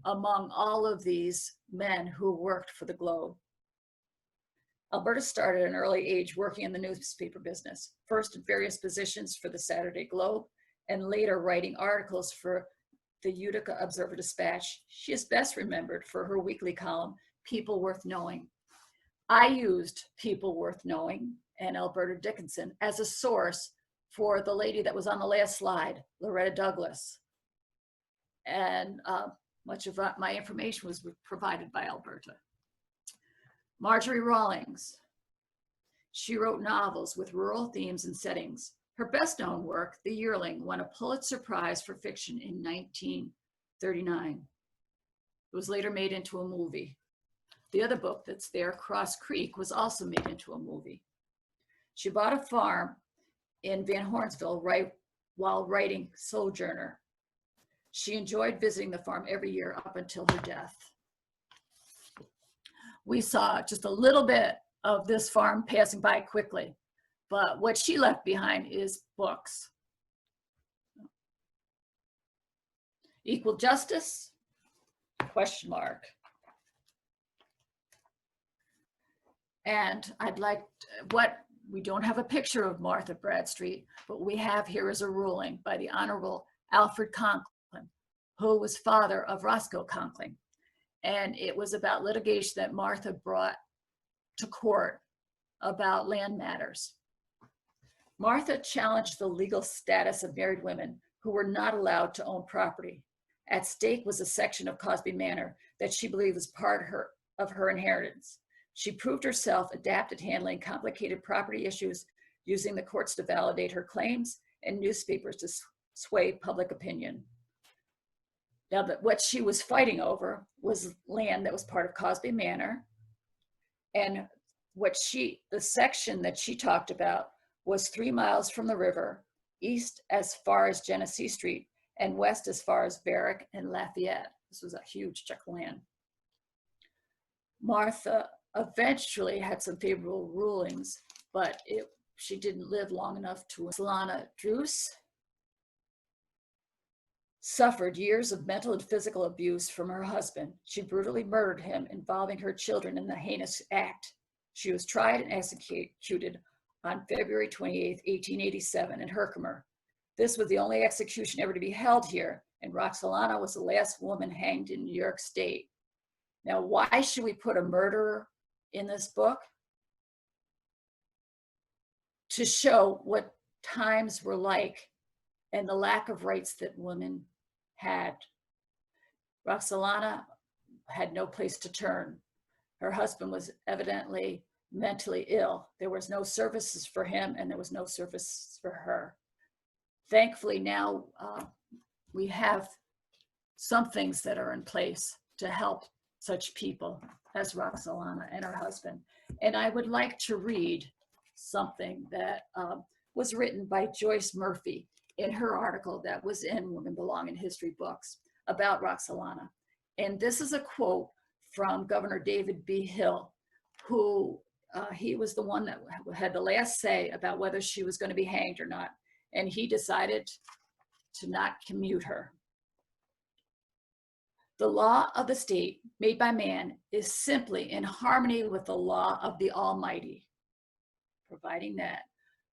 among all of these men who worked for the Globe. Alberta started at an early age working in the newspaper business, first in various positions for the Saturday Globe, and later writing articles for the Utica Observer-Dispatch. She is best remembered for her weekly column, People Worth Knowing. I used People Worth Knowing and Alberta Dickinson as a source for the lady that was on the last slide, Loretta Douglas. And much of my information was provided by Alberta. Marjorie Rawlings. She wrote novels with rural themes and settings. Her best known work, The Yearling, won a Pulitzer Prize for fiction in 1939. It was later made into a movie. The other book that's there, Cross Creek, was also made into a movie. She bought a farm in Van Hornsville while writing Sojourner. She enjoyed visiting the farm every year up until her death. We saw just a little bit of this farm passing by quickly, but what she left behind is books. Equal justice? Question mark. And I'd like, we don't have a picture of Martha Bradstreet, but we have here is a ruling by the Honorable Alfred Conklin, who was father of Roscoe Conklin. And it was about litigation that Martha brought to court about land matters. Martha challenged the legal status of married women who were not allowed to own property. At stake was a section of Cosby Manor that she believed was part of her inheritance. She proved herself adept at handling complicated property issues, using the courts to validate her claims and newspapers to sway public opinion. Now, what she was fighting over was land that was part of Cosby Manor. And the section that she talked about was 3 miles from the river, east as far as Genesee Street, and west as far as Barrack and Lafayette. This was a huge chunk of land. Martha eventually had some favorable rulings, but she didn't live long enough to. Solana Druce suffered years of mental and physical abuse from her husband. She brutally murdered him, involving her children in the heinous act. She was tried and executed on February 28, 1887 in Herkimer. This was the only execution ever to be held here, and Roxolana was the last woman hanged in New York State. Now, why should we put a murderer in this book? To show what times were like and the lack of rights that women had. Roxolana had no place to turn. Her husband was evidently mentally ill. There was no services for him, and there was no service for her. Thankfully, now we have some things that are in place to help such people as Roxolana and her husband. And I would like to read something that was written by Joyce Murphy in her article that was in Women Belong in History books about Roxolana. And this is a quote from Governor David B. Hill, who he was the one that had the last say about whether she was going to be hanged or not. And he decided to not commute her. The law of the state made by man is simply in harmony with the law of the Almighty, providing that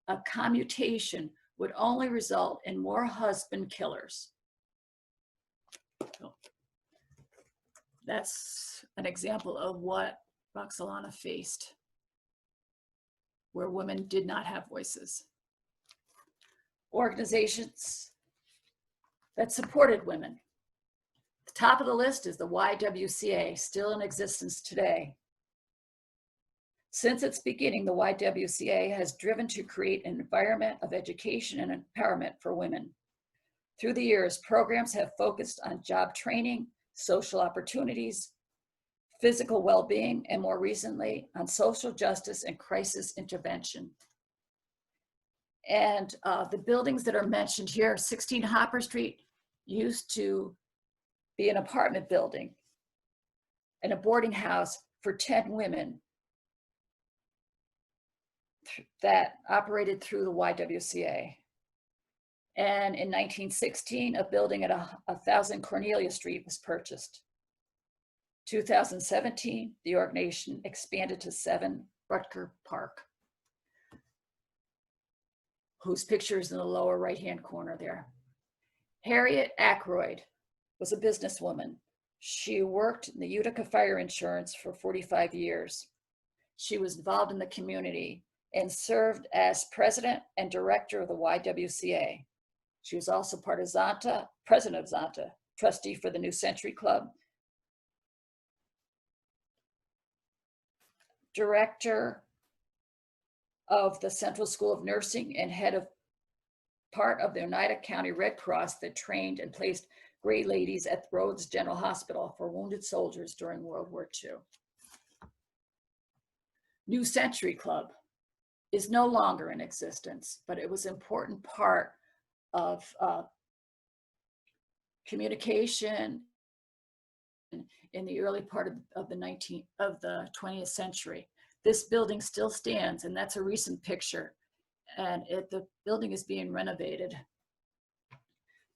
a commutation would only result in more husband killers. So that's an example of what Roxolana faced, where women did not have voices. Organizations that supported women. The top of the list is the YWCA, still in existence today. Since its beginning, the YWCA has driven to create an environment of education and empowerment for women. Through the years, programs have focused on job training, social opportunities, physical well-being, and more recently on social justice and crisis intervention. And the buildings that are mentioned here, 16 Hopper Street used to be an apartment building and a boarding house for 10 women that operated through the YWCA. And in 1916, a building at 1000 Cornelia Street was purchased. 2017, the organization expanded to 7 Rutger Park, whose picture is in the lower right-hand corner there. Harriet Ackroyd was a businesswoman. She worked in the Utica Fire Insurance for 45 years. She was involved in the community and served as president and director of the YWCA. She was also part of Zonta, president of Zonta, trustee for the New Century Club, director of the Central School of Nursing, and head of part of the Oneida County Red Cross that trained and placed Gray ladies at Rhodes General Hospital for wounded soldiers during World War II. New Century Club is no longer in existence, but it was an important part of communication in the early part of the 20th century. This building still stands, and that's a recent picture, and the building is being renovated.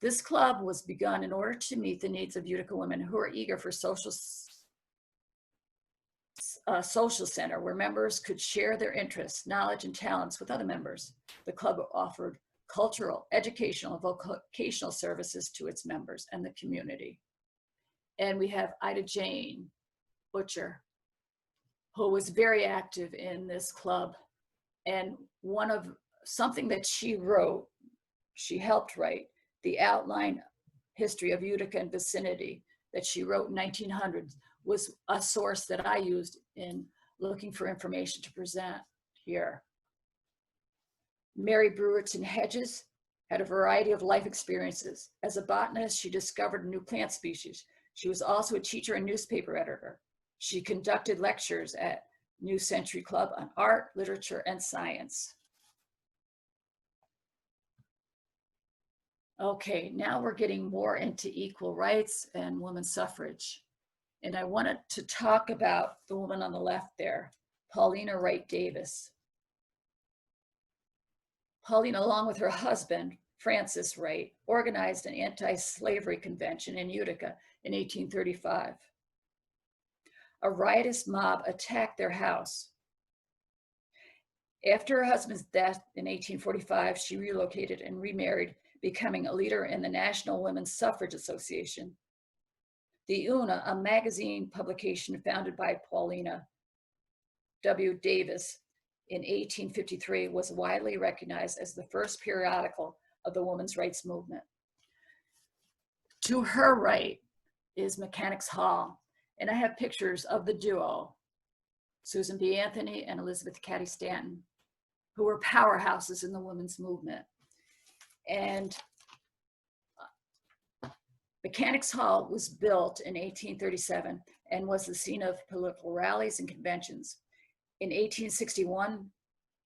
This club was begun in order to meet the needs of Utica women who are eager for social center where members could share their interests, knowledge, and talents with other members. The club offered cultural, educational, and vocational services to its members and the community. And we have Ida Jane Butcher, who was very active in this club. And something that she wrote, she helped write, the outline history of Utica and vicinity that she wrote in 1900s, was a source that I used in looking for information to present here. Mary Brewerton Hedges had a variety of life experiences. As a botanist, she discovered a new plant species. She was also a teacher and newspaper editor. She conducted lectures at New Century Club on art, literature, and science. Okay, now we're getting more into equal rights and women's suffrage. And I wanted to talk about the woman on the left there, Paulina Wright Davis. Paulina, along with her husband, Francis Wright, organized an anti-slavery convention in Utica in 1835. A riotous mob attacked their house. After her husband's death in 1845, she relocated and remarried, becoming a leader in the National Women's Suffrage Association. The Una, a magazine publication founded by Paulina W. Davis in 1853, was widely recognized as the first periodical of the women's rights movement. To her right is Mechanics Hall, and I have pictures of the duo, Susan B. Anthony and Elizabeth Cady Stanton, who were powerhouses in the women's movement. And Mechanics Hall was built in 1837 and was the scene of political rallies and conventions. In 1861,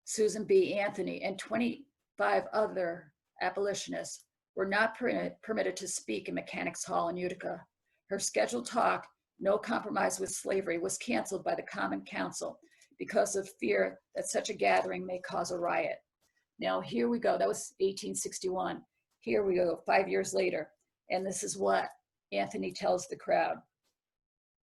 Susan B. Anthony and 25 other abolitionists were not permitted to speak in Mechanics Hall in Utica. Her scheduled talk, No Compromise with Slavery, was canceled by the Common Council because of fear that such a gathering may cause a riot. Now here we go, that was 1861. Here we go 5 years later, and this is what Anthony tells the crowd.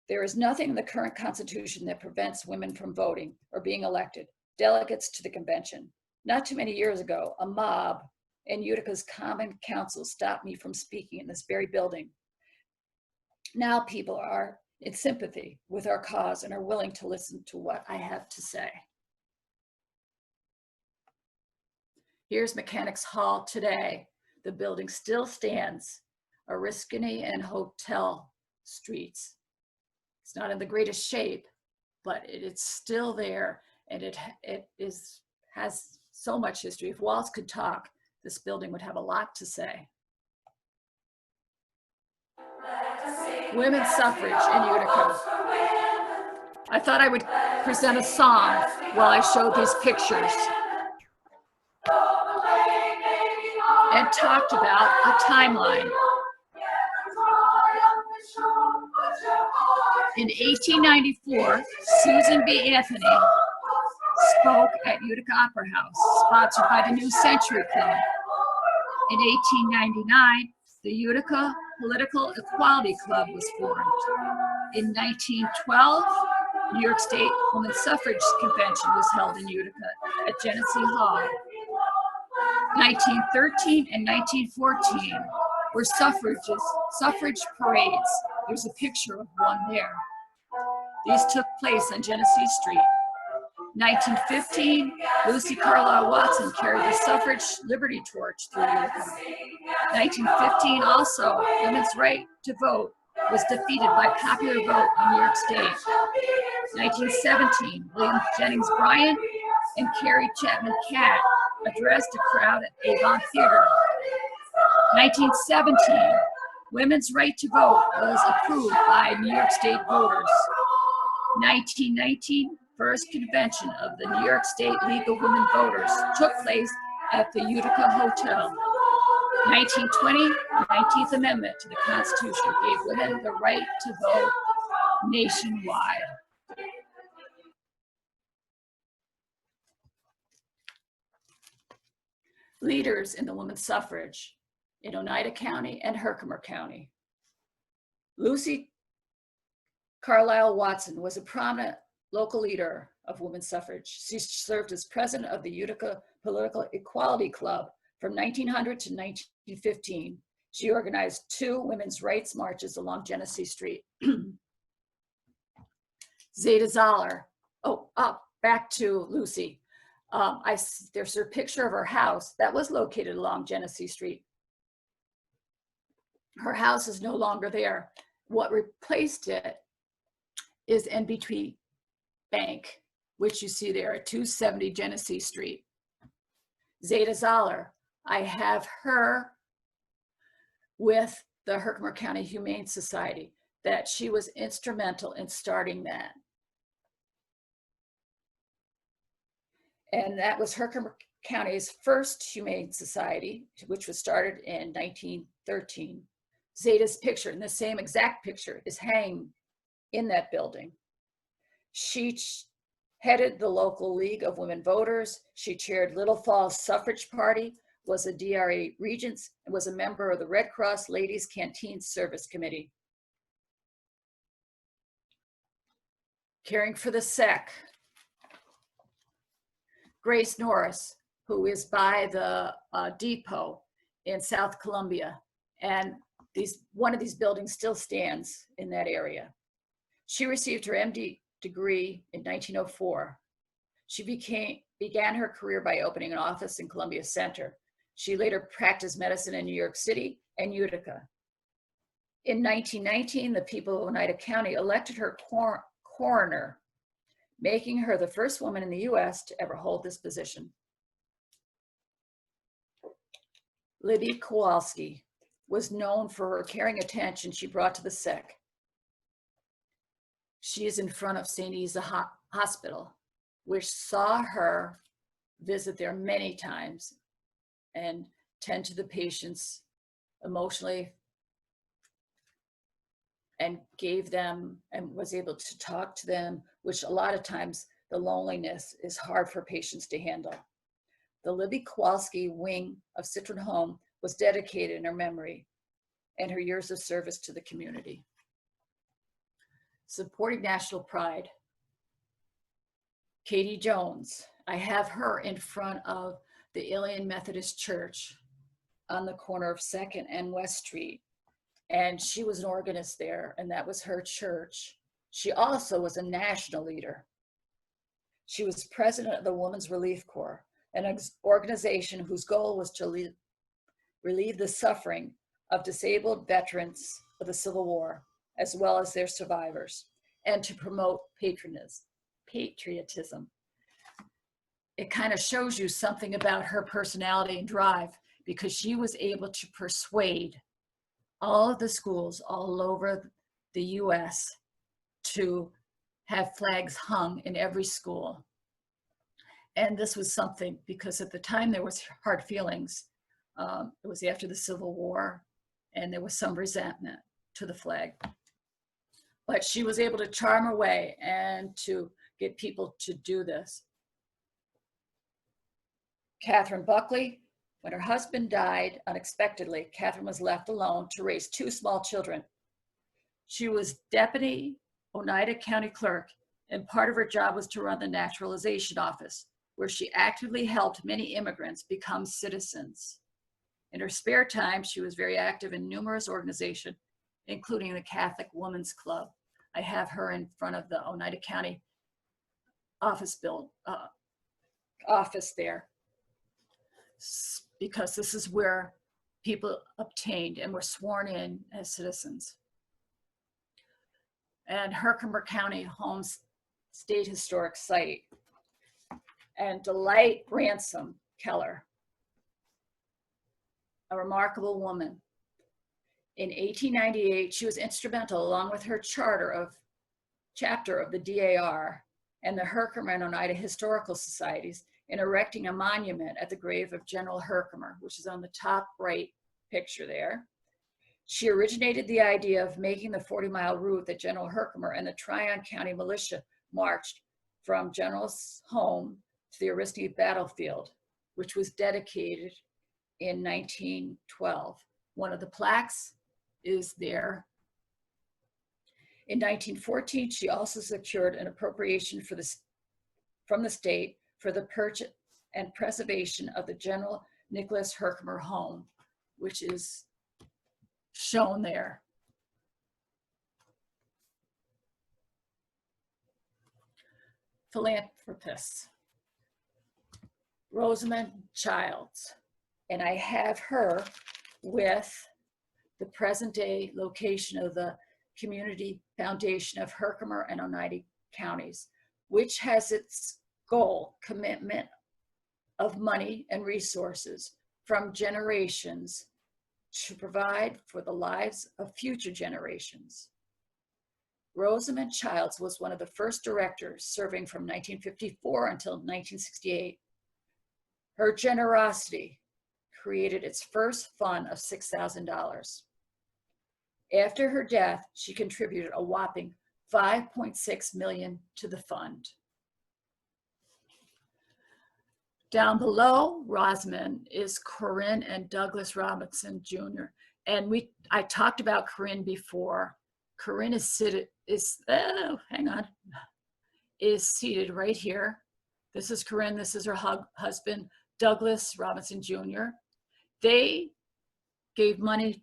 There is nothing in the current Constitution that prevents women from voting or being elected delegates to the convention. Not too many years ago, a mob in Utica's Common Council stopped me from speaking in this very building. Now people are in sympathy with our cause and are willing to listen to what I have to say. Here's Mechanics Hall today. The building still stands, Oriskany and Hotel Streets. It's not in the greatest shape, but it's still there, and it has so much history. If walls could talk, this building would have a lot to say. Women's suffrage in Utica. I thought I would present a song while I showed these pictures and talked about a timeline. In 1894, Susan B. Anthony spoke at Utica Opera House, sponsored by the New Century Club. In 1899, the Utica Political Equality Club was formed. In 1912, New York State Women's Suffrage Convention was held in Utica at Genesee Hall. 1913 and 1914 were suffrage parades. There's a picture of one there. These took place on Genesee Street. 1915, Lucy Carlisle Watson carried the suffrage liberty torch through Utica. 1915 also, women's right to vote was defeated by popular vote in New York State. 1917, William Jennings Bryan and Carrie Chapman Catt addressed a crowd at Avon Theater. 1917, women's right to vote was approved by New York State voters. 1919, first convention of the New York State League of Women Voters took place at the Utica Hotel. 1920, 19th Amendment to the Constitution gave women the right to vote nationwide. Leaders in the women's suffrage in Oneida County and Herkimer County. Lucy Carlisle Watson was a prominent local leader of women's suffrage. She served as president of the Utica Political Equality Club from 1900 to 1915. She organized 2 women's rights marches along Genesee Street. Zeta Zoller, back to Lucy. There's her picture of her house that was located along Genesee Street. Her house is no longer there. What replaced it is NBT Bank, which you see there at 270 Genesee Street. Zeta Zoller, I have her with the Herkimer County Humane Society, that she was instrumental in starting that. And that was Herkimer County's first Humane Society, which was started in 1913. Zeta's picture, and the same exact picture, is hanging in that building. She headed the local League of Women Voters. She chaired Little Falls Suffrage Party, was a DRA regent, and was a member of the Red Cross Ladies Canteen Service Committee. Caring for the Sick. Grace Norris, who is by the depot in South Columbia, and one of these buildings still stands in that area. She received her MD degree in 1904. She began her career by opening an office in Columbia Center. She later practiced medicine in New York City and Utica. In 1919, the people of Oneida County elected her coroner, making her the first woman in the US to ever hold this position. Libby Kowalski was known for her caring attention she brought to the sick. She is in front of St. Isa Hospital, which saw her visit there many times and tend to the patients emotionally, and gave them and was able to talk to them, which a lot of times the loneliness is hard for patients to handle. The Libby Kowalski wing of Citron Home was dedicated in her memory and her years of service to the community. Supporting national pride. Katie Jones, I have her in front of the Ilian Methodist Church on the corner of 2nd and West Street. And she was an organist there, and that was her church. She also was a national leader. She was president of the Women's Relief Corps, an organization whose goal was to relieve the suffering of disabled veterans of the Civil War, as well as their survivors, and to promote patriotism. It kind of shows you something about her personality and drive, because she was able to persuade all of the schools all over the US to have flags hung in every school. And this was something because at the time there was hard feelings. It was after the Civil War, and there was some resentment to the flag. But she was able to charm her way and to get people to do this. Catherine Buckley, when her husband died unexpectedly, Catherine was left alone to raise 2 small children. She was deputy Oneida County clerk, and part of her job was to run the naturalization office, where she actively helped many immigrants become citizens. In her spare time, she was very active in numerous organizations, including the Catholic Women's Club. I have her in front of the Oneida County office there, because this is where people obtained and were sworn in as citizens. And Herkimer County Homes State Historic Site. And Delight Ransom Keller, a remarkable woman. In 1898, she was instrumental, along with her chapter of the DAR and the Herkimer and Oneida Historical Societies, in erecting a monument at the grave of General Herkimer, which is on the top right picture there. She originated the idea of making the 40-mile route that General Herkimer and the Tryon County Militia marched from General's home to the Aristide battlefield, which was dedicated in 1912. One of the plaques is there. In 1914, she also secured an appropriation from the state for the purchase and preservation of the General Nicholas Herkimer home, which is shown there. Philanthropists. Rosamond Childs, and I have her with the present day location of the Community Foundation of Herkimer and Oneida Counties, which has its goal, commitment of money and resources from generations to provide for the lives of future generations. Rosamond Childs was one of the first directors serving from 1954 until 1968. Her generosity created its first fund of $6,000. After her death, she contributed a whopping $5.6 million to the fund. Down below Rosamond is Corinne and Douglas Robinson Jr. And I talked about Corinne before. Corinne is seated right here. This is Corinne, this is her husband, Douglas Robinson Jr. They gave money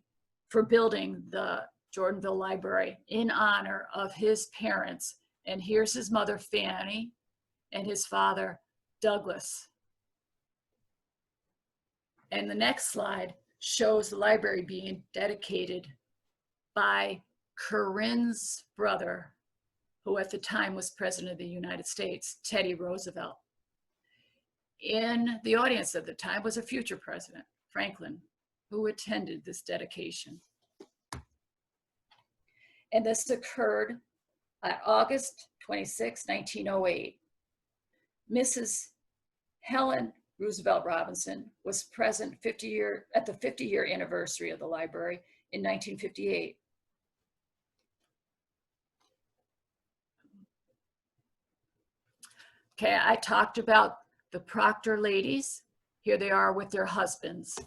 for building the Jordanville Library in honor of his parents. And here's his mother, Fanny, and his father, Douglas. And the next slide shows the library being dedicated by Corinne's brother, who at the time was President of the United States, Teddy Roosevelt. In the audience at the time was a future president, Franklin, who attended this dedication. And this occurred on August 26, 1908. Mrs. Helen Roosevelt Robinson was present at the 50-year anniversary of the library in 1958. Okay, I talked about the Proctor ladies. Here they are with their husbands.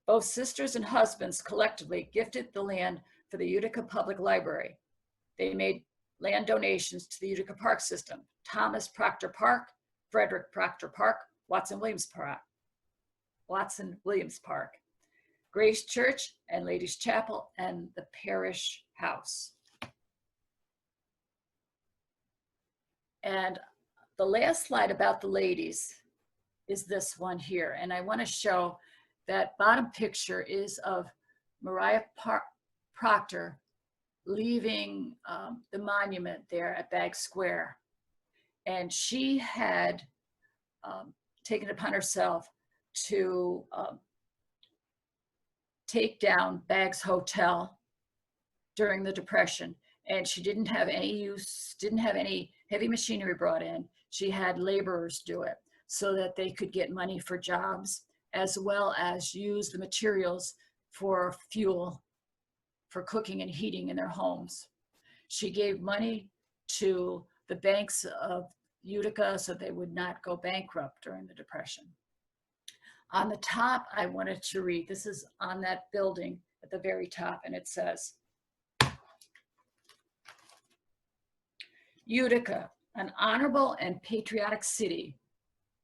Both sisters and husbands collectively gifted the land for the Utica Public Library. They made land donations to the Utica Park System, Thomas Proctor Park, Frederick Proctor Park, Watson Williams Park, Grace Church and Ladies Chapel, and the Parish House. And the last slide about the ladies is this one here. And I want to show that bottom picture is of Mariah Proctor leaving the monument there at Bagg Square. And she had taken it upon herself to take down Bagg's Hotel during the Depression. And she didn't have any heavy machinery brought in. She had laborers do it so that they could get money for jobs, as well as use the materials for fuel for cooking and heating in their homes. She gave money to the banks of Utica so they would not go bankrupt during the Depression. On the top, I wanted to read, this is on that building at the very top, and it says, Utica, an honorable and patriotic city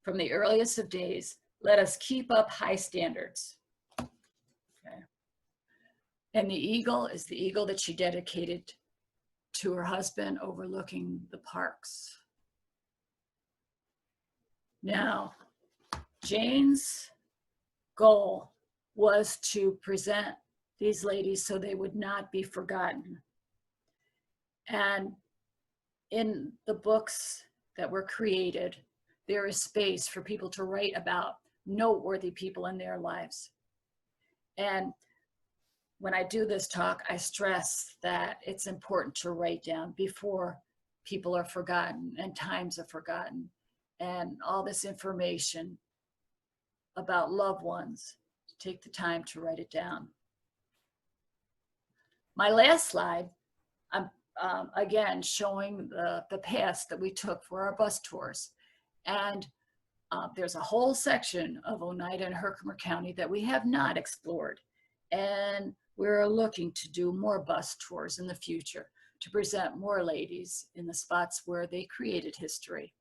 from the earliest of days, let us keep up high standards. Okay. And the eagle is the eagle that she dedicated to her husband overlooking the parks. Now, Jane's goal was to present these ladies so they would not be forgotten. And in the books that were created, there is space for people to write about noteworthy people in their lives. And when I do this talk, I stress that it's important to write down before people are forgotten and times are forgotten. And all this information about loved ones, take the time to write it down. My last slide, I'm again showing the paths that we took for our bus tours. And there's a whole section of Oneida and Herkimer County that we have not explored. And we're looking to do more bus tours in the future to present more ladies in the spots where they created history.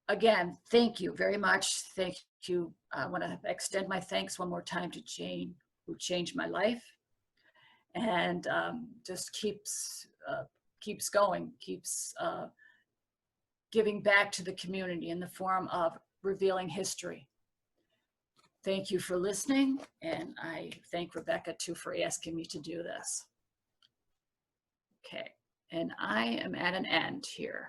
Again, thank you very much. Thank you. I want to extend my thanks one more time to Jane, who changed my life, and just keeps going, keeps giving back to the community in the form of revealing history. Thank you for listening, and I thank Rebecca too for asking me to do this. Okay, and I am at an end here.